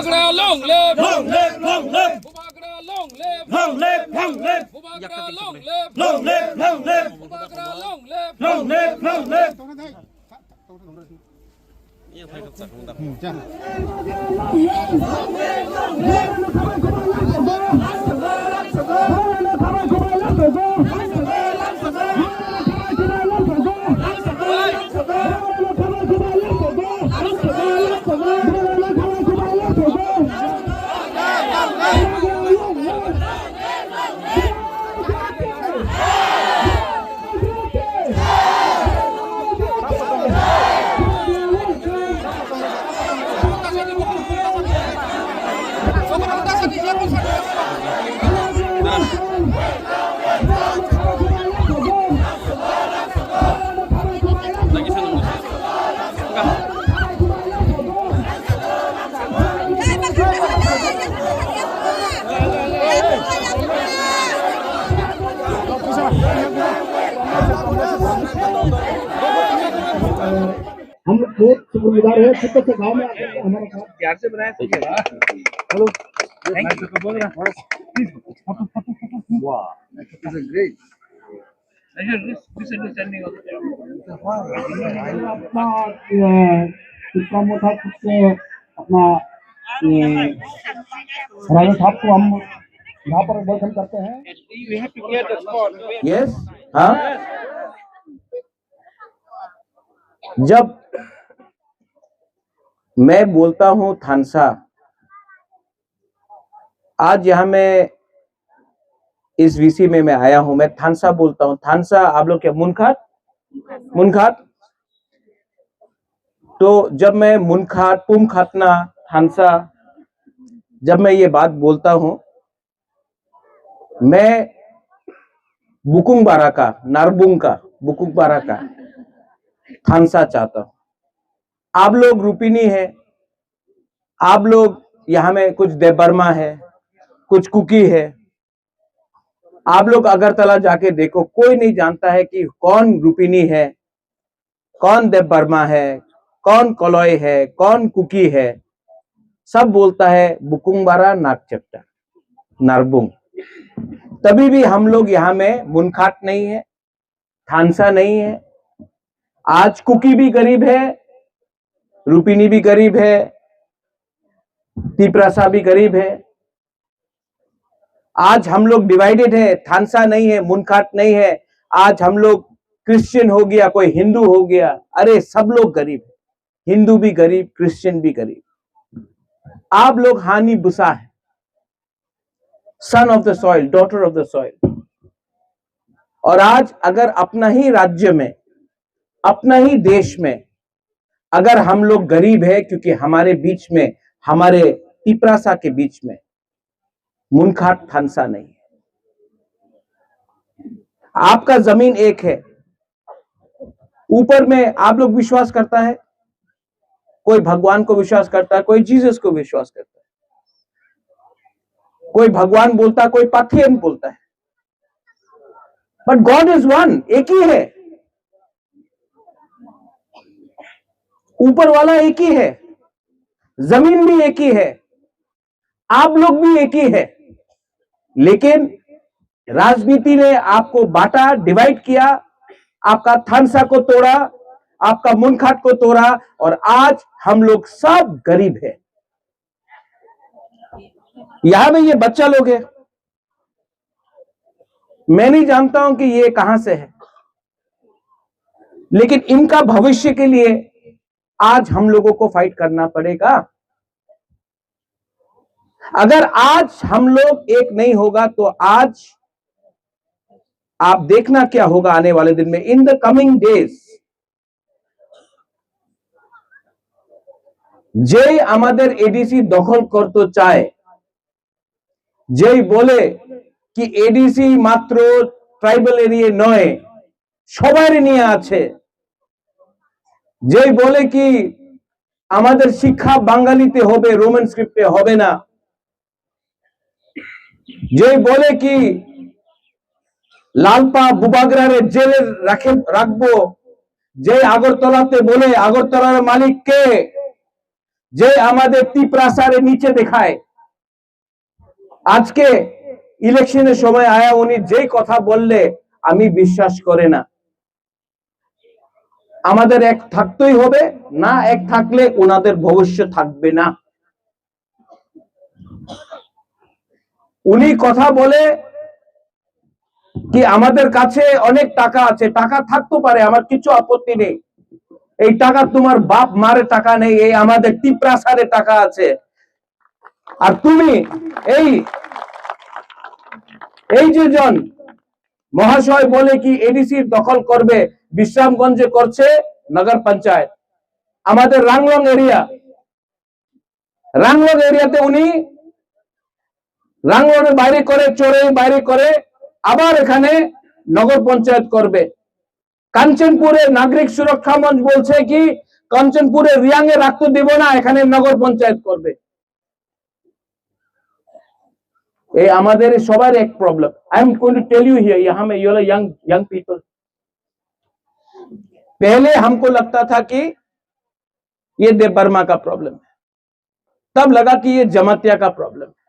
Bubagra long live, long live, long live. Bubagra long live, long live, long live. Bubagra long live, long live, long live. Bubagra long live, long live, long live. हम बहुत शुक्रगुजार है छोटे से गांव में हमारे साथ प्यार से बनाया सही है। हेलो थैंक यू तो बोल रहा हूं प्लीज वाह this is great misunderstanding of अपना इसका मोटा कुछ अपना राजा साहब को हम यहाँ पर वेलकम करते हैं। We have to clear the spot yes हाँ जब मैं बोलता हूं थानसा आज यहां मैं इस वीसी में मैं आया हूं मैं थानसा बोलता हूं थानसा आप लोग क्या मुनखाट मुनखाट तो जब मैं मुनखाट पुमखातना थानसा जब मैं ये बात बोलता हूं मैं बुकुंग बारा का नारबुंग का बुकुंग बारा का थानसा चाहता हूं आप लोग रूपिनी है आप लोग यहां में कुछ देवबर्मा है कुछ कुकी है आप लोग अगरतला जाके देखो कोई नहीं जानता है कि कौन रूपिनी है कौन देवबर्मा है कौन कलॉय है कौन कुकी है सब बोलता है बुकुंगबारा नागचट्टा नारबुंग तभी भी हम लोग यहां में मुनखाट नहीं है थानसा नहीं है आज कुकी भी गरीब है रूपिनी भी गरीब है तिपरासा भी गरीब है आज हम लोग डिवाइडेड है थानसा नहीं है मुनखाट नहीं है आज हम लोग क्रिश्चियन हो गया कोई हिंदू हो गया अरे सब लोग गरीब है हिंदू भी गरीब क्रिश्चियन भी गरीब आप लोग हानि बुसा है सन of the soil daughter of the soil और आज अगर अपना ही राज्य में अपना ही देश में अगर हम लोग गरीब है क्योंकि हमारे बीच में हमारे तिपरासा के बीच में मुनखाट थानसा नहीं है आपका जमीन एक है ऊपर में आप लोग विश्वास करता है कोई भगवान को विश्वास करता है कोई जीसस को विश्वास करता है कोई भगवान बोलता है कोई पाथियन बोलता है बट गॉड इज वन एक ही है ऊपर वाला एक ही है जमीन भी एक ही है आप लोग भी एक ही है लेकिन राजनीति ने आपको बांटा डिवाइड किया आपका थानसा को तोड़ा आपका मुनखाट को तोड़ा और आज हम लोग सब गरीब है यहां में ये बच्चा लोग है मैं नहीं जानता हूं कि ये कहां से है लेकिन इनका भविष्य के लिए आज हम लोगों को फाइट करना पड़ेगा अगर आज हम लोग एक नहीं होगा तो आज आप देखना क्या होगा आने वाले दिन में इन द कमिंग डेज যেই আমাদের এডিসি দখল করতে চায় যেই বলে কি এডিসি মাত্র ট্রাইবাল এরিয়া নয় সবারই নিয়ে আছে যেই বলে কি আমাদের শিক্ষা বাঙালিতে হবে রোমান স্ক্রিপ্টে হবে না যেই বলে কি লালপা বুবাগরারে জেলে রাখবো যে আগরতলাতে বলে আগরতলার মালিক কে যে আমাদের তীব্রাসারে নিচে দেখায় আজকে ইলেকশনের সময় আয়া উনি যেই কথা বললে আমি বিশ্বাস করে না। আমাদের এক থাকতেই হবে, না এক থাকলে ওনাদের ভবিষ্যৎ থাকবে না। উনি কথা বলে কি আমাদের কাছে অনেক টাকা আছে, টাকা থাকতে পারে, আমার কিছু আপত্তি নেই। এই টাকা তোমার বাপ মারে টাকা নেই, এই আমাদের টিপ্রাসারে টাকা আছে। আর তুমি এই যে জন মহাশয় বলে কি এডিসি দখল করবে, বিশ্রামগঞ্জে করছে নগর পঞ্চায়েত, আমাদের রাংলং এরিয়াতে উনি রাংলংয়ের বাইরে করে, চোরের বাইরে করে, আবার এখানে নগর পঞ্চায়েত করবে। কাঞ্চনপুরে নাগরিক সুরক্ষা মঞ্চ বলছে কি কাঞ্চনপুরে রিয়াংয়ে রাখতে দেব না, এখানে নগর পঞ্চায়েত করবে। ये हमारे सवार एक problem. I am going to tell you here, यहाँ में ये यंग पीपल, पहले हमको लगता था कि ये देव बर्मा का प्रॉब्लम है, तब लगा कि ये जमातिया का प्रॉब्लम है,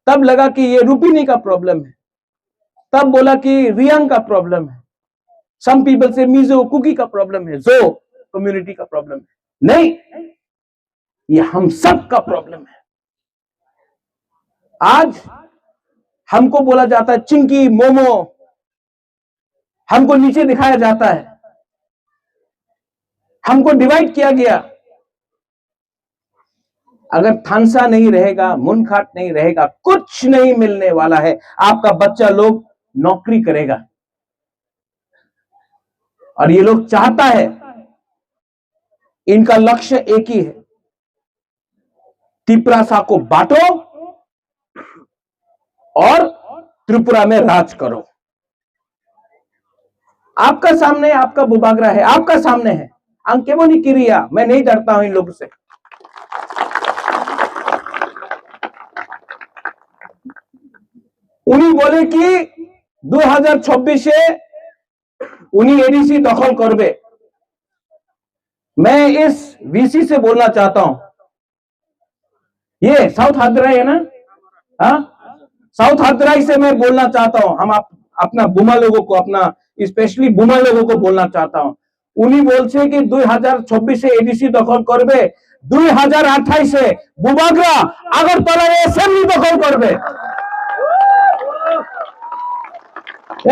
तब लगा कि ये रूपिनी का प्रॉब्लम है, तब बोला कि रियांग का प्रॉब्लम है, सम पीपल से मिजो कुकी का प्रॉब्लम है, जो कम्युनिटी का प्रॉब्लम है। नहीं, ये हम सब का प्रॉब्लम है। आज हमको बोला जाता है चिंकी मोमो, हमको नीचे दिखाया जाता है, हमको डिवाइड किया गया। अगर थानसा नहीं रहेगा, मुनखाट नहीं रहेगा, कुछ नहीं मिलने वाला है। आपका बच्चा लोग नौकरी करेगा और ये लोग चाहता है, इनका लक्ष्य एक ही है, तिपरासा को बांटो और त्रिपुरा में राज करो। आपका सामने आपका बुबागरा है, आपका सामने है। अंकेबो नहीं किरिया, मैं नहीं डरता हूं इन लोगों से। उन्हीं बोले कि 2026 उन्हीं एडीसी दखल करबे। मैं इस वीसी से बोलना चाहता हूं, ये साउथ हादराई है ना, हाँ, साउथ हादराई से मैं बोलना चाहता हूं। हम अपना बुमा लोगों को, अपना स्पेशली बुमा लोगों को बोलना चाहता हूं। उन्हीं बोलছে कि 2026 एडीसी दखल करबे, 2028 बुबागरा আগরতলা এসএমই দখল করবে।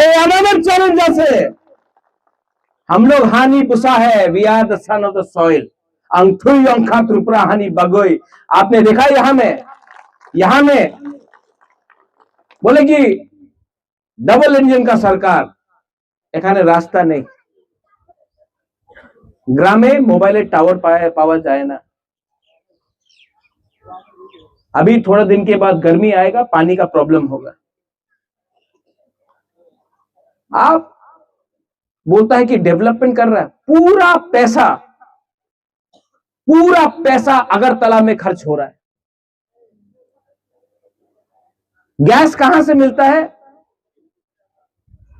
এই আমাদের চ্যালেঞ্জ আছে। हम लोग हानि पुसा है, we are the son of the soil. अंगथुई अंखा त्रिपुरा हानि बगोई। आपने देखा यहां में बोले कि डबल इंजन का सरकार, এখানে রাস্তা নেই, গ্রামে মোবাইলের টাওয়ার पावा जाए ना। अभी थोड़ा दिन के बाद गर्मी आएगा, पानी का प्रॉब्लम होगा। आप बोलता है कि डेवलपमेंट कर रहा है, पूरा पैसा अगरतला में खर्च हो रहा है। गैस कहां से मिलता है?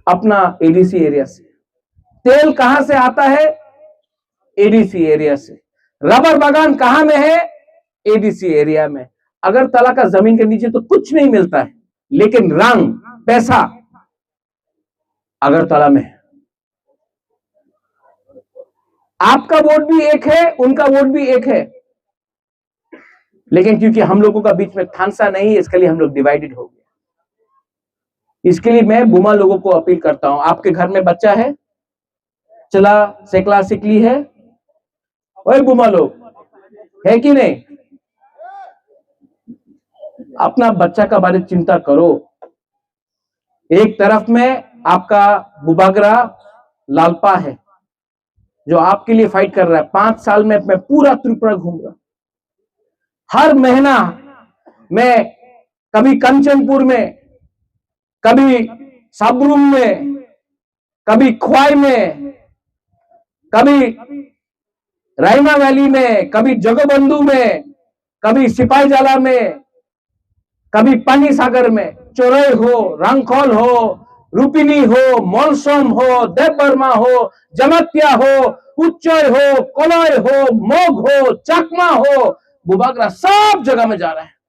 अपना एडीसी एरिया से। तेल कहां से आता है? एडीसी एरिया से। रबर बागान कहां में है? एडीसी एरिया में। अगरतला का जमीन के नीचे तो कुछ नहीं मिलता है, लेकिन रंग पैसा अगरतला में है। आपका वोट भी एक है, उनका वोट भी एक है, लेकिन क्योंकि हम लोगों का बीच में थानसा नहीं है, इसके लिए हम लोग डिवाइडेड हो गए। इसके लिए मैं बुमा लोगों को अपील करता हूं, आपके घर में बच्चा है, चला सेकला सिकली है, ओए बुमा लोग है कि नहीं? अपना बच्चा का बारे चिंता करो। एक तरफ में आपका बुबागरा लालपा है जो आपके लिए फाइट कर रहा है। 5 साल में मैं पूरा त्रिपुरा घूमूंगा, हर महीना मैं कभी कंचनपुर में, कभी साबरूम में, कभी ख्वाई में, कभी रायमा वैली में, कभी जगबंधु में, कभी सिपाहीजाला में, कभी पानी सागर में, चोरई हो, रंगखोल हो, रुपिनी हो, मॉलसोम हो, देवबर्मा हो, जमातिया हो, उच्चय हो, कोलय हो, मोग हो, चकमा हो, बुबागरा सब जगह में जा रहा है।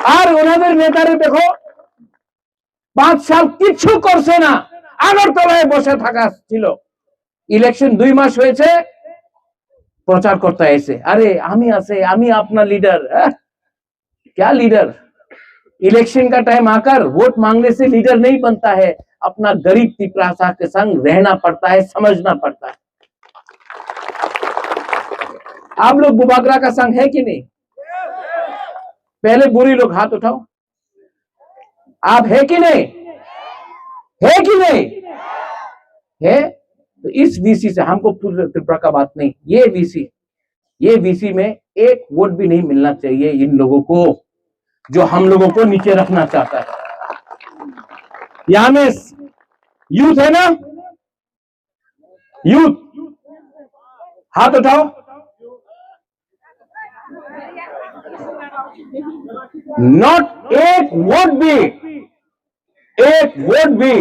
और उन्होंने नेतारे देखो 5 साल किच्छु करছে না, আগরতলায় বসে থাকা ছিল। ইলেকশন 2 মাস হয়েছে, প্রচার করতে এসে আরে আমি আছে, আমি अपना लीडर। क्या लीडर? इलेक्शन का टाइम आकर वोट मांगने से लीडर नहीं बनता है, अपना गरीब तिपरासा के संग रहना पड़ता है, समझना पड़ता है। आप लोग बुबागरा का संग है कि नहीं? पहले बुरी लोग हाथ उठाओ, आप है कि नहीं? है कि नहीं? है तो इस वीसी से हमको त्रिपुरा का बात नहीं, ये वीसी में एक वोट भी नहीं मिलना चाहिए इन लोगों को जो हम लोगों को नीचे रखना चाहता है। यहां में यूथ है ना, यूथ हाथ उठाओ। नॉट एक वोट भी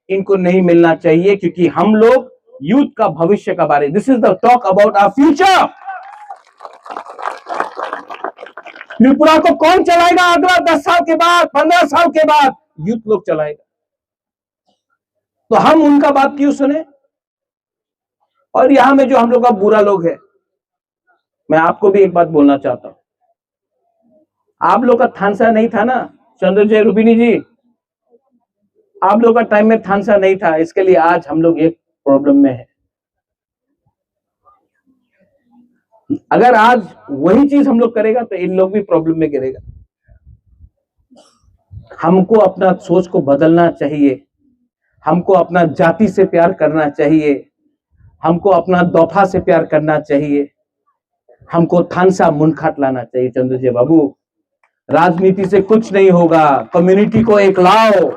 इनको नहीं मिलना चाहिए, क्योंकि हम लोग यूथ का भविष्य का बारे, this is the talk about our future. Tripura को कौन चलाएगा अगला 10 साल के बाद, 15 साल के बाद? यूथ लोग चलाएगा। तो हम उनका बात क्यों सुने? और यहां में जो हम लोग का बुरा लोग है, मैं आपको भी एक बात बोलना चाहता हूं। आप लोग का थानसा नहीं था ना चंद्रजय रुबिनी जी, आप लोग का टाइम में थानसा नहीं था, इसके लिए आज हम लोग एक प्रॉब्लम में है। अगर आज वही चीज हम लोग करेगा तो इन लोग भी प्रॉब्लम में गिरेगा। हमको अपना सोच को बदलना चाहिए, हमको अपना जाति से प्यार करना चाहिए, हमको अपना दफा से प्यार करना चाहिए, हमको थानसा मुनखाट लाना चाहिए। चंद्रजय बाबू, राजनीति से कुछ नहीं होगा, कम्युनिटी को एक लाओ।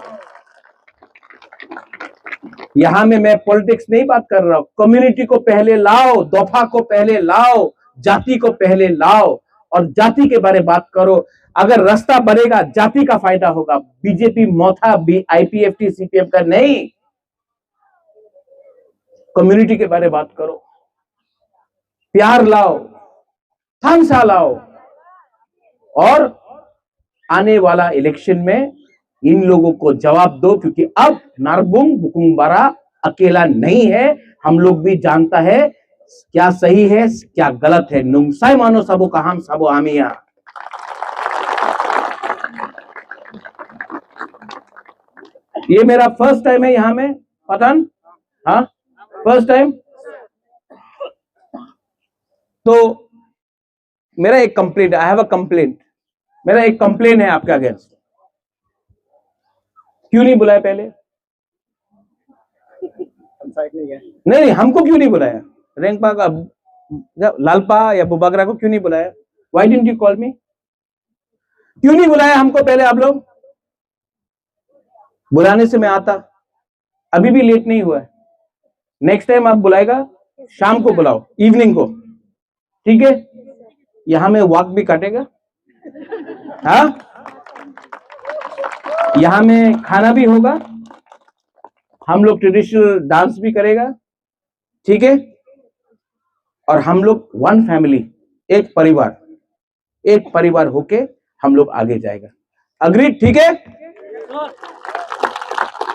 यहां में मैं पॉलिटिक्स नहीं बात कर रहा हूं, कम्युनिटी को पहले लाओ, दफा को पहले लाओ, जाति को पहले लाओ और जाति के बारे में बात करो। अगर रास्ता बनेगा जाति का फायदा होगा, बीजेपी मोथा आईपीएफटी सीपीएम का नहीं। कम्युनिटी के बारे में बात करो, प्यार लाओ, थानसा लाओ और आने वाला इलेक्शन में इन लोगों को जवाब दो, क्योंकि अब नारबुंग बुकुंबारा अकेला नहीं है, हम लोग भी जानता है क्या सही है क्या गलत है। नुंगसाई मानो सबो का हम सबो आमिया। ये मेरा फर्स्ट टाइम है यहां में पठान, हाँ फर्स्ट टाइम। तो मेरा एक complaint, I have a complaint, मेरा एक कंप्लेंट है आपके अगेंस्ट। क्यों नहीं बुलाया पहले? नहीं, हमको क्यों नहीं बुलाया? रेंगपा का लालपा या बुबागरा को क्यों नहीं बुलाया? व्हाई डिडंट यू कॉल मी? क्यों नहीं बुलाया हमको पहले? आप लोग बुलाने से मैं आता, अभी भी लेट नहीं हुआ है। नेक्स्ट टाइम आप बुलाएगा शाम को बुलाओ, इवनिंग को, ठीक है? यहां में वॉक भी काटेगा, हाँ यहां में खाना भी होगा, हम लोग ट्रेडिशनल डांस भी करेगा, ठीक है? और हम लोग वन फैमिली, एक परिवार होके हम लोग आगे जाएगा। अग्रीड? ठीक है?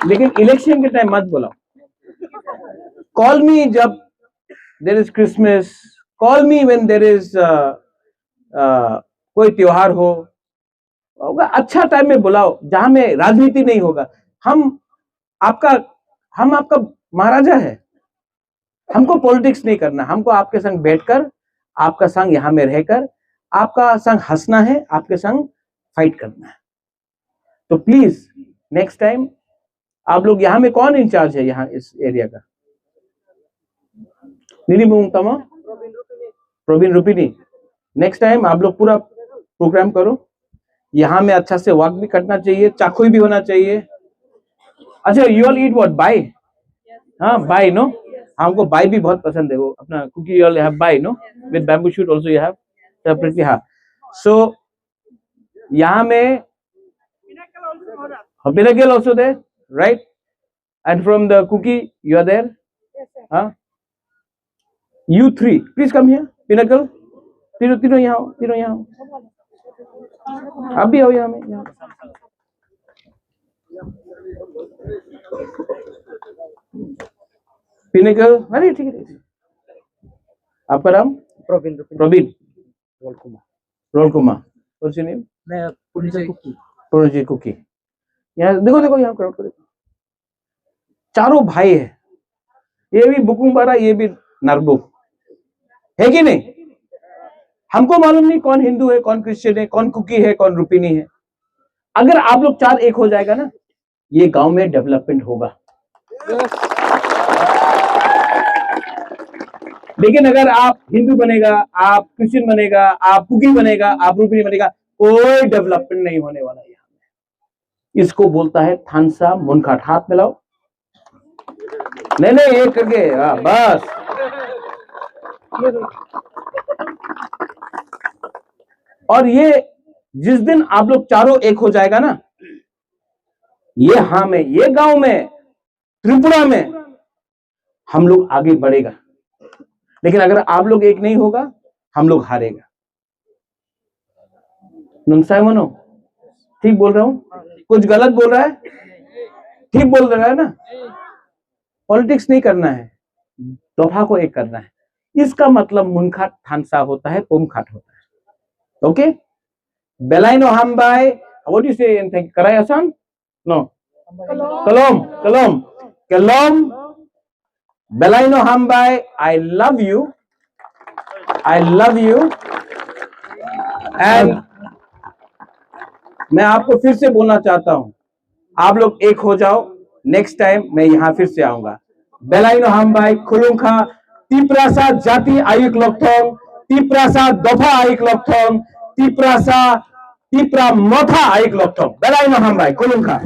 लेकिन इलेक्शन के टाइम मत बुलाओ। कॉल मी जब there is Christmas, call me when there is कोई त्योहार होगा, अच्छा टाइम में बुलाओ जहां में राजनीति नहीं होगा। हम आपका महाराजा है, हमको पॉलिटिक्स नहीं करना, हमको आपके संग बैठकर, आपका संग यहां में रहकर, आपका संग हंसना है, आपके संग फाइट करना है। तो प्लीज नेक्स्ट टाइम आप लोग, यहां में कौन इंचार्ज है यहाँ इस एरिया का? नीली मुंगतमा, प्रवीण रुपिनी। नेक्स्ट टाइम आप लोग पूरा प्रोग्राम करो, यहां में अच्छा से वॉक भी करना चाहिए, चाकुई भी होना चाहिए। अच्छा, you all eat what? Bai? हाँ बाय, नो? हमको बाय भी बहुत पसंद है, वो अपना Kuki you all have bai, no? With bamboo shoot also you have separately, हाँ। सो यहां में Pinnacle also there, right? And from the cookie, you are there? Yes, sir. Huh? You three, please come here. Pinnacle. तीनों यहाँ आओ, तीनों यहाँ आओ. आप भी आओ यहाँ में. यहाँ. Pinnacle. अरे ठीक है. आपका नाम? प्रवीण प्रवीण. रोल कुमार. रोल कुमार. What's your name? मैं पुनिजा कुकी. प्रोजी कुकी. यहाँ देखो यहाँ क्राउड को देखो. चारों भाई है. ये भी बुकुंग बारा, ये भी नरबुक है कि नहीं? हमको मालूम नहीं कौन हिंदू है, कौन क्रिश्चियन है, कौन कुकी है, कौन रुपीनी है. अगर आप लोग चार एक हो जाएगा ना, ये गांव में डेवलपमेंट होगा. लेकिन अगर आप हिंदू बनेगा, आप क्रिश्चियन बनेगा, आप कुकी बनेगा, आप रुपीनी बनेगा, कोई डेवलपमेंट नहीं होने वाला. यहाँ में इसको बोलता है थानसा मुनखाट. हाथ मिलाओ. नहीं एक करके. बस. और ये जिस दिन आप लोग चारों एक हो जाएगा ना, ये हाँ में, ये गांव में, त्रिपुरा में हम लोग आगे बढ़ेगा. लेकिन अगर आप लोग एक नहीं होगा, हम लोग हारेगा. नुनसाई मनो, ठीक बोल रहा हूं? कुछ गलत बोल रहा है? ठीक बोल रहा है ना? पॉलिटिक्स नहीं करना है, दोफा को एक करना है. इसका मतलब मुनखाट थानसा होता है, पोमखाट होता है. ओके? बेलाइनो हमबाई, व्हाट यू से इन करायासन? नो. कलोम. बेलाइनो हमबाई, I love you. एंड मैं आपको फिर से बोलना चाहता हूं, आप लोग एक हो जाओ. नेक्स्ट टाइम मैं यहां फिर से आऊंगा. बेलाइनो हमबाई, खुलुंखा, तिप्रासा जाति आयुक लोकथोंग, तिप्रासा दोफा आयुक लोकथोंग, तिप्रा मथा आयुक लोकथोंग. बेलाइनो हमबाई, खुलुंखा.